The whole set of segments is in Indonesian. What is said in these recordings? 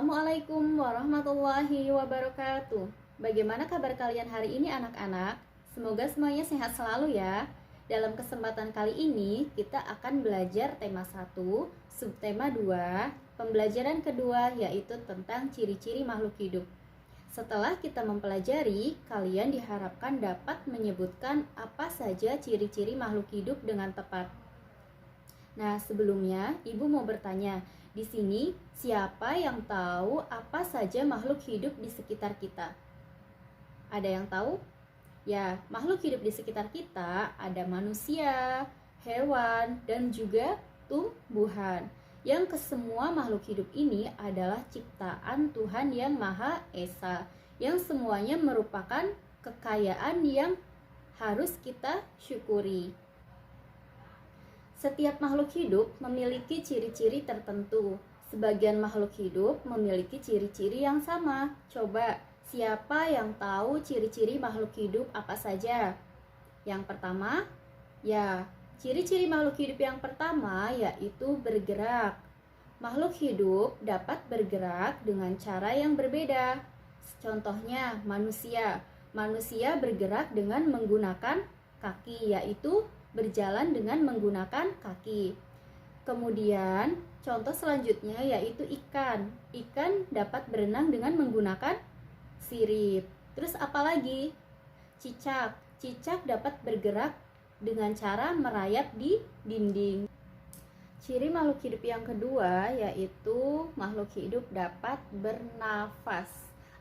Assalamualaikum warahmatullahi wabarakatuh. Bagaimana kabar kalian hari ini anak-anak? Semoga semuanya sehat selalu ya. Dalam kesempatan kali ini kita akan belajar tema 1, subtema 2, pembelajaran kedua yaitu tentang ciri-ciri makhluk hidup. Setelah kita mempelajari, kalian diharapkan dapat menyebutkan apa saja ciri-ciri makhluk hidup dengan tepat. Nah, sebelumnya Ibu mau bertanya, di sini siapa yang tahu apa saja makhluk hidup di sekitar kita? Ada yang tahu? Ya, makhluk hidup di sekitar kita ada manusia, hewan, dan juga tumbuhan. Yang kesemua makhluk hidup ini adalah ciptaan Tuhan yang Maha Esa, yang semuanya merupakan kekayaan yang harus kita syukuri. Setiap makhluk hidup memiliki ciri-ciri tertentu. Sebagian makhluk hidup memiliki ciri-ciri yang sama. Coba, siapa yang tahu ciri-ciri makhluk hidup apa saja? Yang pertama, ciri-ciri makhluk hidup yang pertama yaitu bergerak. Makhluk hidup dapat bergerak dengan cara yang berbeda. Contohnya, manusia. Manusia bergerak dengan menggunakan kaki, yaitu berjalan dengan menggunakan kaki. Kemudian contoh selanjutnya yaitu ikan. Ikan dapat berenang dengan menggunakan sirip. Terus apalagi? Cicak. Cicak dapat bergerak dengan cara merayap di dinding. Ciri makhluk hidup yang kedua yaitu makhluk hidup dapat bernafas.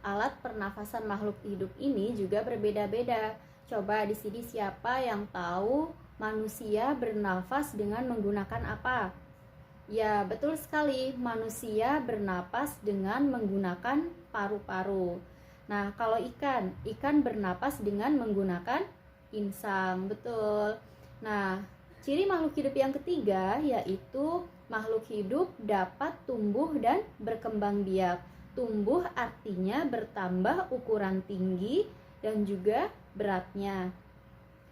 Alat pernafasan makhluk hidup ini juga berbeda-beda. Coba di sini siapa yang tahu manusia bernafas dengan menggunakan apa? Ya, betul sekali. Manusia bernapas dengan menggunakan paru-paru. Nah, kalau ikan bernapas dengan menggunakan insang. Betul. Nah, ciri makhluk hidup yang ketiga yaitu makhluk hidup dapat tumbuh dan berkembang biak. Tumbuh artinya bertambah ukuran tinggi dan juga beratnya.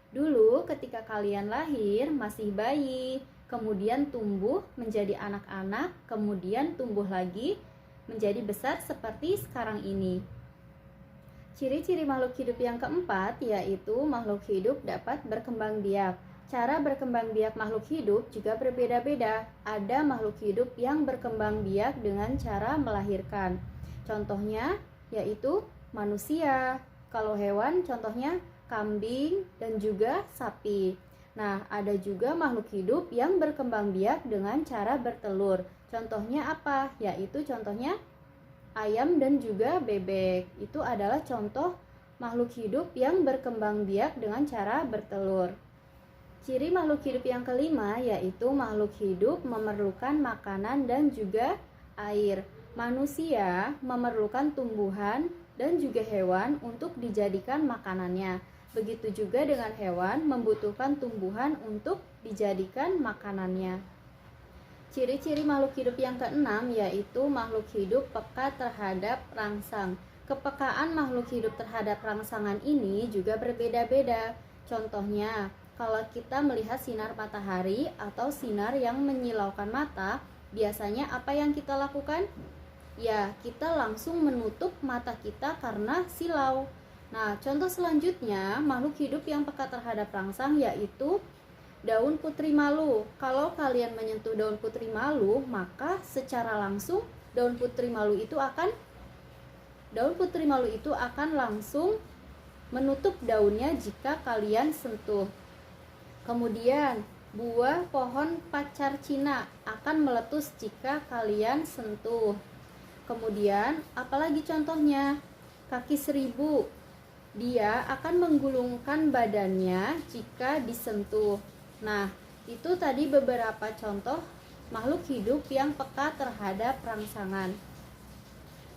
Dulu ketika kalian lahir masih bayi, kemudian tumbuh menjadi anak-anak, kemudian tumbuh lagi menjadi besar seperti sekarang ini. Ciri-ciri makhluk hidup yang keempat yaitu makhluk hidup dapat berkembang biak. Cara berkembang biak makhluk hidup juga berbeda-beda. Ada makhluk hidup yang berkembang biak dengan cara melahirkan. Contohnya yaitu manusia. Kalau hewan contohnya kambing dan juga sapi. Nah, ada juga makhluk hidup yang berkembang biak dengan cara bertelur. Contohnya apa? Yaitu contohnya ayam dan juga bebek. Itu adalah contoh makhluk hidup yang berkembang biak dengan cara bertelur. Ciri makhluk hidup yang kelima yaitu makhluk hidup memerlukan makanan dan juga air. Manusia memerlukan tumbuhan dan juga hewan untuk dijadikan makanannya. Begitu juga dengan hewan membutuhkan tumbuhan untuk dijadikan makanannya. Ciri-ciri makhluk hidup yang keenam yaitu makhluk hidup peka terhadap rangsang. Kepekaan makhluk hidup terhadap rangsangan ini juga berbeda-beda. Contohnya, kalau kita melihat sinar matahari atau sinar yang menyilaukan mata, biasanya apa yang kita lakukan? Ya, kita langsung menutup mata kita karena silau. Nah, contoh selanjutnya, makhluk hidup yang peka terhadap rangsang yaitu daun putri malu. Kalau kalian menyentuh daun putri malu, maka secara langsung daun putri malu itu akan langsung menutup daunnya jika kalian sentuh. Kemudian, buah pohon pacar Cina akan meletus jika kalian sentuh. Kemudian, apalagi contohnya? Kaki seribu. Dia akan menggulungkan badannya jika disentuh. Nah, itu tadi beberapa contoh makhluk hidup yang peka terhadap rangsangan.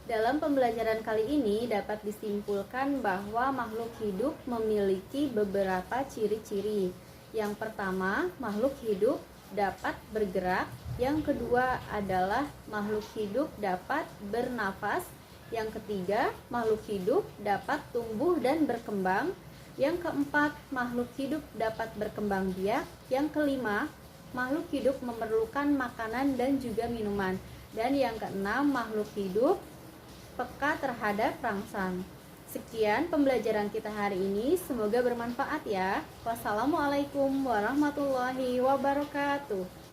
Dalam pembelajaran kali ini dapat disimpulkan bahwa makhluk hidup memiliki beberapa ciri-ciri. Yang pertama, makhluk hidup dapat bergerak. Yang kedua adalah makhluk hidup dapat bernafas. Yang ketiga, makhluk hidup dapat tumbuh dan berkembang. Yang keempat, makhluk hidup dapat berkembang biak. Yang kelima, makhluk hidup memerlukan makanan dan juga minuman. Dan yang keenam, makhluk hidup peka terhadap rangsang. Sekian pembelajaran kita hari ini, semoga bermanfaat ya. Wassalamualaikum warahmatullahi wabarakatuh.